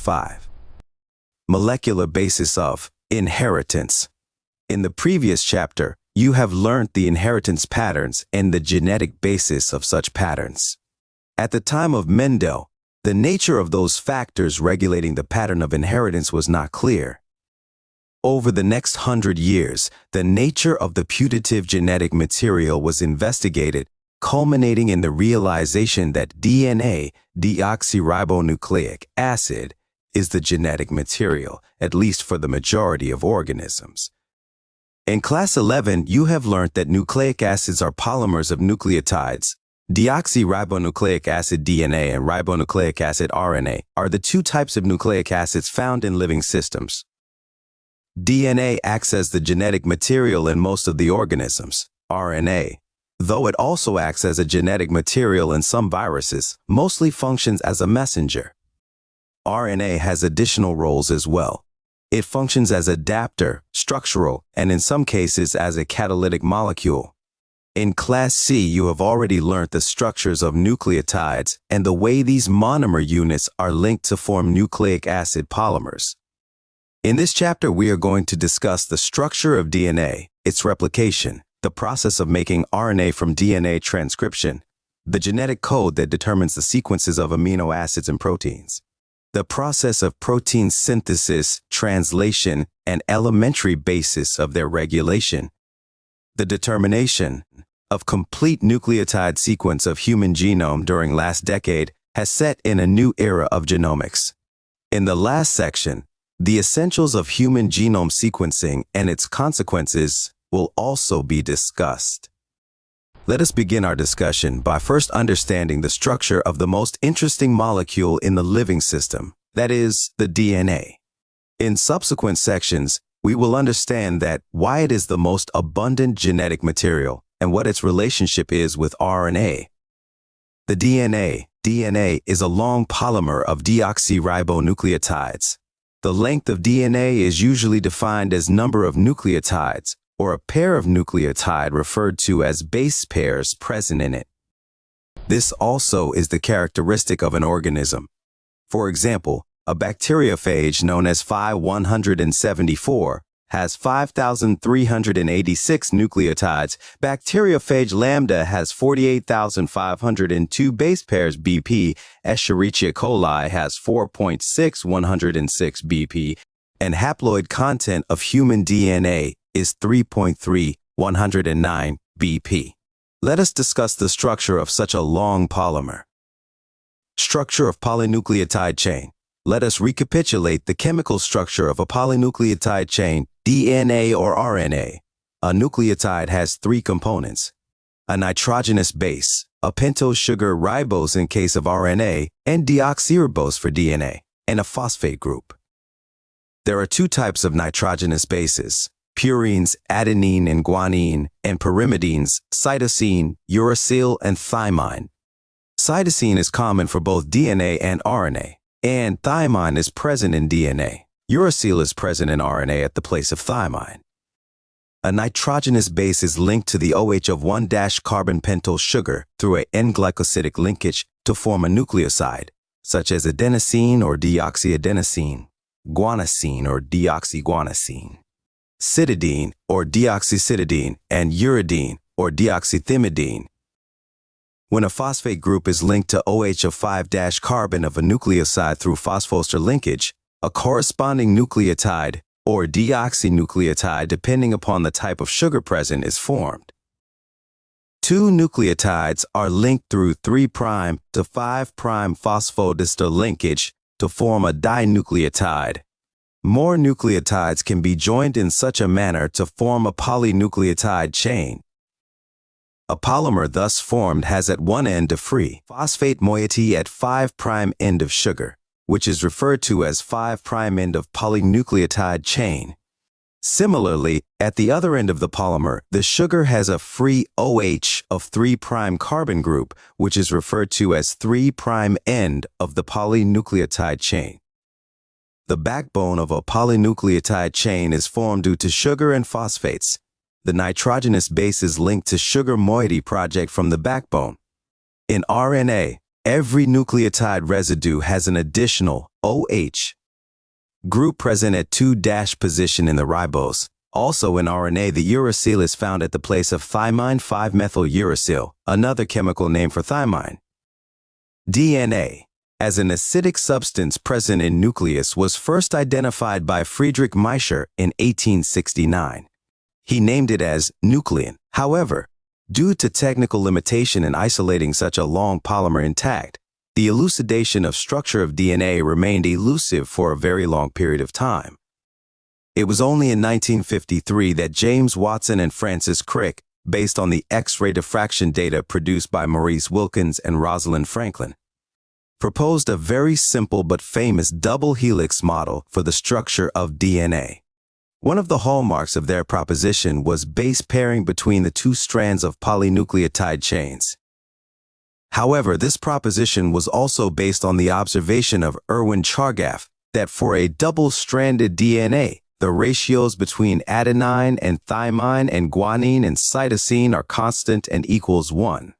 5. Molecular basis of inheritance. In the previous chapter, you have learned the inheritance patterns and the genetic basis of such patterns. At the time of Mendel, the nature of those factors regulating the pattern of inheritance was not clear. Over the next 100 years, the nature of the putative genetic material was investigated, culminating in the realization that DNA, deoxyribonucleic acid, is the genetic material, at least for the majority of organisms. In Class 11, you have learned that nucleic acids are polymers of nucleotides. Deoxyribonucleic acid DNA and ribonucleic acid RNA are the two types of nucleic acids found in living systems. DNA acts as the genetic material in most of the organisms. RNA, though it also acts as a genetic material in some viruses, mostly functions as a messenger. RNA has additional roles as well. It functions as adapter, structural, and in some cases as a catalytic molecule. In Class C, you have already learned the structures of nucleotides and the way these monomer units are linked to form nucleic acid polymers. In this chapter, we are going to discuss the structure of DNA, its replication, the process of making RNA from DNA transcription, the genetic code that determines the sequences of amino acids and proteins, the process of protein synthesis, translation, and elementary basis of their regulation, the determination of complete nucleotide sequence of human genome during last decade has set in a new era of genomics. In the last section, the essentials of human genome sequencing and its consequences will also be discussed. Let us begin our discussion by first understanding the structure of the most interesting molecule in the living system, that is, the DNA. In subsequent sections, we will understand why it is the most abundant genetic material and what its relationship is with RNA. The DNA is a long polymer of deoxyribonucleotides. The length of DNA is usually defined as number of nucleotides, or a pair of nucleotide referred to as base pairs present in it. This also is the characteristic of an organism. For example, a bacteriophage known as Phi 174 has 5,386 nucleotides. Bacteriophage lambda has 48,502 base pairs BP. Escherichia coli has 4.6106 BP, and haploid content of human DNA is 3.3109 BP. Let us discuss the structure of such a long polymer. Structure of polynucleotide chain. Let us recapitulate the chemical structure of a polynucleotide chain, DNA or RNA. A nucleotide has three components: a nitrogenous base, a pentose sugar ribose in case of RNA, and deoxyribose for DNA, and a phosphate group. There are two types of nitrogenous bases: purines, adenine and guanine, and pyrimidines, cytosine, uracil, and thymine. Cytosine is common for both DNA and RNA, and thymine is present in DNA. Uracil is present in RNA at the place of thymine. A nitrogenous base is linked to the OH of 1-carbon pentose sugar through a N-glycosidic linkage to form a nucleoside, such as adenosine or deoxyadenosine, guanosine or deoxyguanosine, cytidine or deoxycytidine, and uridine or deoxythymidine. When a phosphate group is linked to OH of 5-carbon of a nucleoside through phosphoester linkage, a corresponding nucleotide, or deoxynucleotide depending upon the type of sugar present, is formed. Two nucleotides are linked through 3' to 5' phosphodiester linkage to form a dinucleotide. More nucleotides can be joined in such a manner to form a polynucleotide chain. A polymer thus formed has at one end a free phosphate moiety at 5' end of sugar, which is referred to as 5' end of polynucleotide chain. Similarly, at the other end of the polymer, the sugar has a free OH of 3' carbon group, which is referred to as 3' end of the polynucleotide chain. The backbone of a polynucleotide chain is formed due to sugar and phosphates. The nitrogenous base is linked to sugar moiety project from the backbone. In RNA, every nucleotide residue has an additional OH. Group present at 2' position in the ribose. Also in RNA, the uracil is found at the place of thymine 5-methyl-uracil, another chemical name for thymine. DNA, as an acidic substance present in nucleus, was first identified by Friedrich Miescher in 1869. He named it as nuclein. However, due to technical limitation in isolating such a long polymer intact, the elucidation of structure of DNA remained elusive for a very long period of time. It was only in 1953 that James Watson and Francis Crick, based on the X-ray diffraction data produced by Maurice Wilkins and Rosalind Franklin, proposed a very simple but famous double helix model for the structure of DNA. One of the hallmarks of their proposition was base pairing between the two strands of polynucleotide chains. However, this proposition was also based on the observation of Erwin Chargaff that for a double-stranded DNA, the ratios between adenine and thymine and guanine and cytosine are constant and equals 1.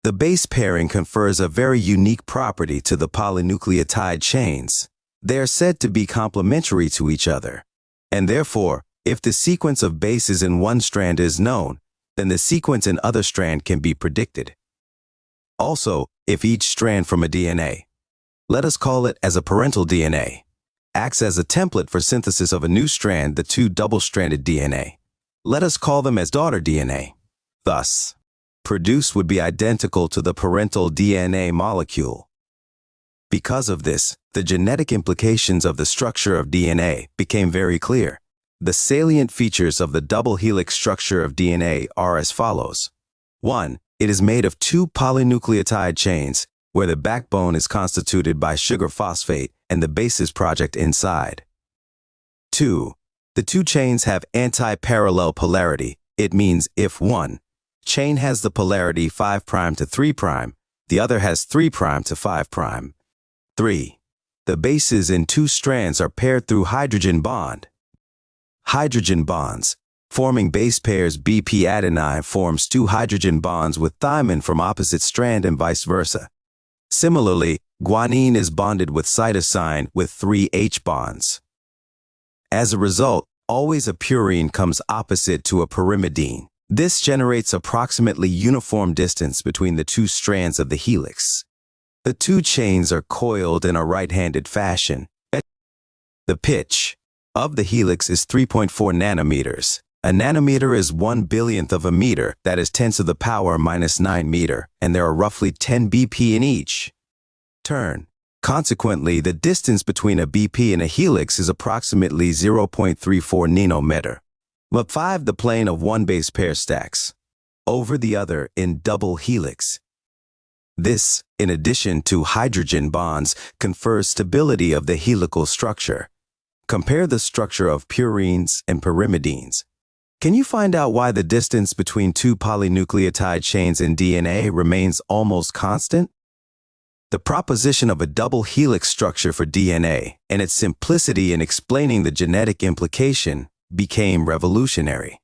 The base pairing confers a very unique property to the polynucleotide chains. They are said to be complementary to each other, and therefore, if the sequence of bases in one strand is known, then the sequence in other strand can be predicted. Also, if each strand from a DNA, let us call it as a parental DNA, acts as a template for synthesis of a new strand, the two double-stranded DNA, let us call them as daughter DNA. Thus, produced would be identical to the parental DNA molecule. Because of this, the genetic implications of the structure of DNA became very clear. The salient features of the double helix structure of DNA are as follows. 1. It is made of two polynucleotide chains, where the backbone is constituted by sugar phosphate and the bases project inside. 2. The two chains have anti-parallel polarity. It means if one chain has the polarity 5' to 3', the other has 3' to 5'. 3. The bases in two strands are paired through hydrogen bond. Hydrogen bonds, forming base pairs. BP adenine forms two hydrogen bonds with thymine from opposite strand and vice versa. Similarly, guanine is bonded with cytosine with 3 H bonds. As a result, always a purine comes opposite to a pyrimidine. This generates approximately uniform distance between the two strands of the helix. The two chains are coiled in a right-handed fashion. The pitch of the helix is 3.4 nanometers. A nanometer is 1/1000th of a meter, that is 10 to the power minus 9 meter, and there are roughly 10 BP in each turn. Consequently, the distance between a BP and a helix is approximately 0.34 nanometer. But 5, the plane of one base pair stacks over the other in double helix. This, in addition to hydrogen bonds, confers stability of the helical structure. Compare the structure of purines and pyrimidines. Can you find out why the distance between two polynucleotide chains in DNA remains almost constant? The proposition of a double helix structure for DNA and its simplicity in explaining the genetic implication became revolutionary.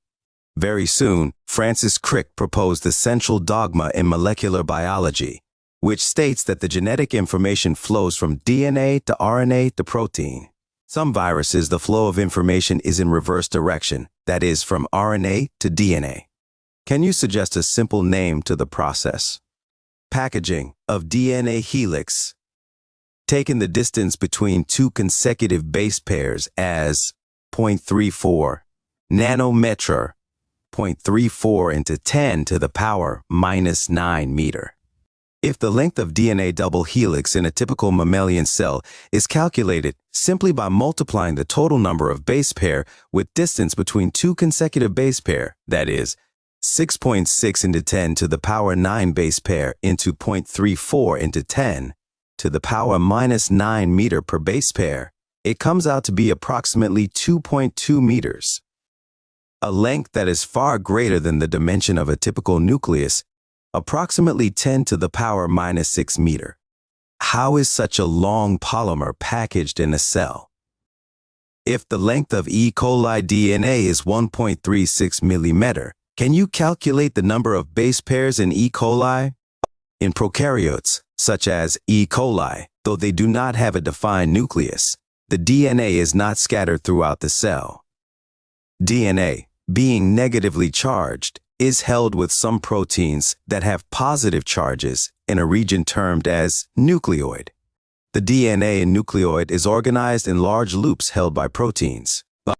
Very soon, Francis Crick proposed the central dogma in molecular biology, which states that the genetic information flows from DNA to RNA to protein. Some viruses, the flow of information is in reverse direction, that is, from RNA to DNA. Can you suggest a simple name to the process? Packaging of DNA helix. Taking the distance between two consecutive base pairs as 0.34 nanometer, 0.34 into 10 to the power minus 9 meter. If the length of DNA double helix in a typical mammalian cell is calculated simply by multiplying the total number of base pair with distance between two consecutive base pair, that is, 6.6 into 10 to the power 9 base pair into 0.34 into 10 to the power minus 9 meter per base pair, it comes out to be approximately 2.2 meters. A length that is far greater than the dimension of a typical nucleus, approximately 10 to the power minus 6 meter. How is such a long polymer packaged in a cell? If the length of E. coli DNA is 1.36 millimeter, can you calculate the number of base pairs in E. coli? In prokaryotes, such as E. coli, Though they do not have a defined nucleus, the DNA is not scattered throughout the cell. DNA, being negatively charged, is held with some proteins that have positive charges in a region termed as nucleoid. The DNA in nucleoid is organized in large loops held by proteins. But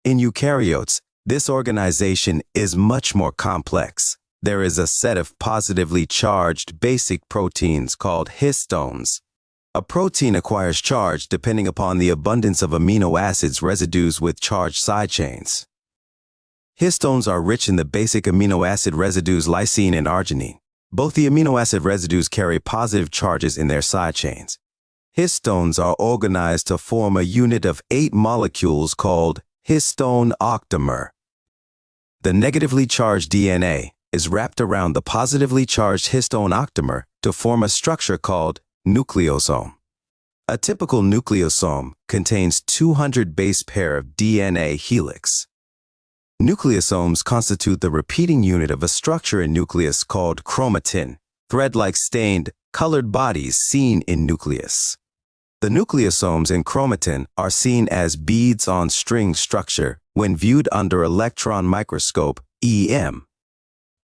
in eukaryotes, this organization is much more complex. There is a set of positively charged basic proteins called histones. A protein acquires charge depending upon the abundance of amino acids residues with charged side chains. Histones are rich in the basic amino acid residues lysine and arginine. Both the amino acid residues carry positive charges in their side chains. Histones are organized to form a unit of 8 molecules called histone octamer. The negatively charged DNA is wrapped around the positively charged histone octamer to form a structure called nucleosome. A typical nucleosome contains 200 base pair of DNA helix. Nucleosomes constitute the repeating unit of a structure in nucleus called chromatin, thread-like stained, colored bodies seen in nucleus. The nucleosomes in chromatin are seen as beads on string structure when viewed under electron microscope, EM.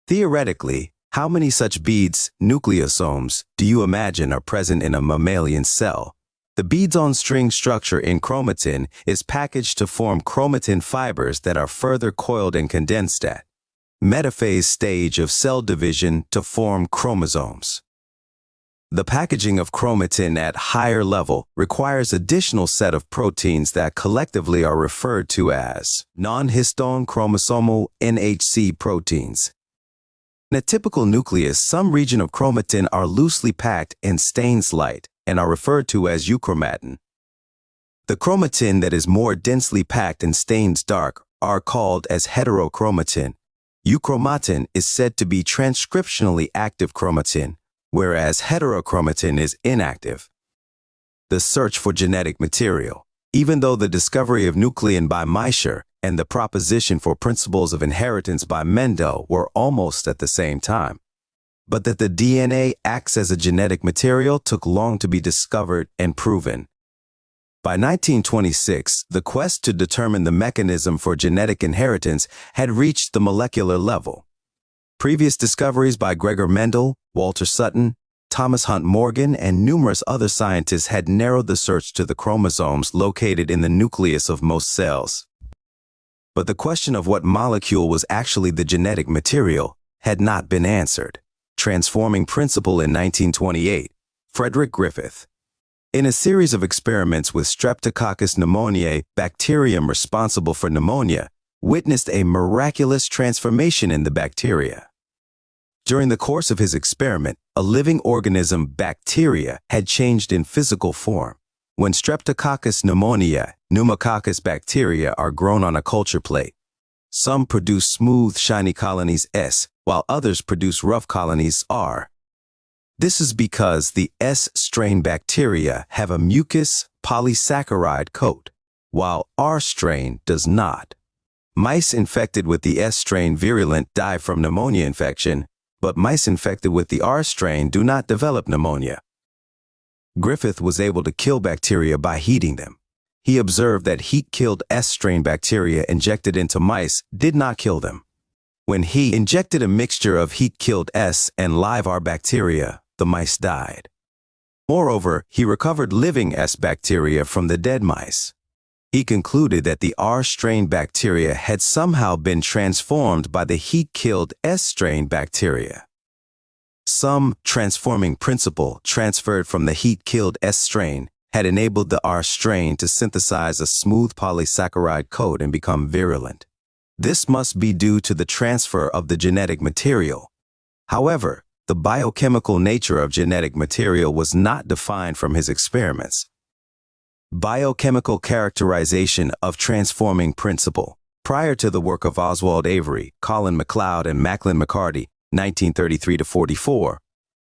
Theoretically, how many such beads, nucleosomes, do you imagine are present in a mammalian cell? The beads on string structure in chromatin is packaged to form chromatin fibers that are further coiled and condensed at metaphase stage of cell division to form chromosomes. The packaging of chromatin at higher level requires additional set of proteins that collectively are referred to as non-histone chromosomal NHC proteins. In a typical nucleus, some region of chromatin are loosely packed and stains light and are referred to as euchromatin. The chromatin that is more densely packed and stains dark are called as heterochromatin. Euchromatin is said to be transcriptionally active chromatin, whereas heterochromatin is inactive. The search for genetic material. Even though the discovery of nuclein by Miescher and the proposition for principles of inheritance by Mendel were almost at the same time, but that the DNA acts as a genetic material took long to be discovered and proven. By 1926, the quest to determine the mechanism for genetic inheritance had reached the molecular level. Previous discoveries by Gregor Mendel, Walter Sutton, Thomas Hunt Morgan, and numerous other scientists had narrowed the search to the chromosomes located in the nucleus of most cells. But the question of what molecule was actually the genetic material had not been answered. Transforming principle in 1928, Frederick Griffith. In a series of experiments with Streptococcus pneumoniae, bacterium responsible for pneumonia, witnessed a miraculous transformation in the bacteria. During the course of his experiment, a living organism, bacteria, had changed in physical form. When Streptococcus pneumoniae, pneumococcus bacteria are grown on a culture plate, some produce smooth, shiny colonies S, while others produce rough colonies R. This is because the S strain bacteria have a mucus polysaccharide coat, while R strain does not. Mice infected with the S strain virulent die from pneumonia infection, but mice infected with the R strain do not develop pneumonia. Griffith was able to kill bacteria by heating them. He observed that heat-killed S strain bacteria injected into mice did not kill them. When he injected a mixture of heat-killed S and live R bacteria, the mice died. Moreover, he recovered living S bacteria from the dead mice. He concluded that the R strain bacteria had somehow been transformed by the heat-killed S strain bacteria. Some transforming principle transferred from the heat-killed S strain had enabled the R strain to synthesize a smooth polysaccharide coat and become virulent. This must be due to the transfer of the genetic material. However, the biochemical nature of genetic material was not defined from his experiments. Biochemical characterization of transforming principle. Prior to the work of Oswald Avery, Colin MacLeod, and Macklin McCarty, 1933-44,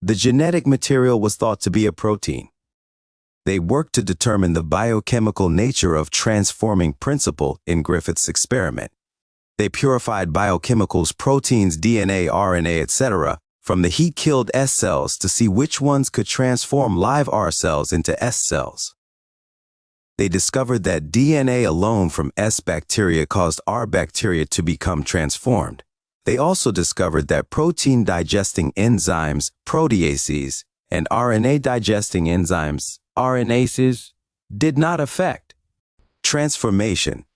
the genetic material was thought to be a protein. They worked to determine the biochemical nature of transforming principle in Griffith's experiment. They purified biochemicals, proteins, DNA, RNA, etc., from the heat-killed S cells to see which ones could transform live R cells into S cells. They discovered that DNA alone from S bacteria caused R bacteria to become transformed. They also discovered that protein-digesting enzymes, proteases, and RNA-digesting enzymes, RNases, did not affect transformation.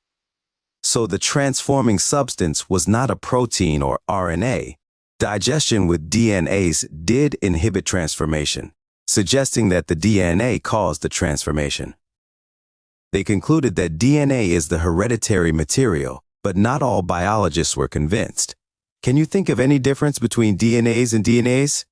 So the transforming substance was not a protein or RNA. Digestion with DNAs did inhibit transformation, suggesting that the DNA caused the transformation. They concluded that DNA is the hereditary material, but not all biologists were convinced. Can you think of any difference between DNAs and DNAs?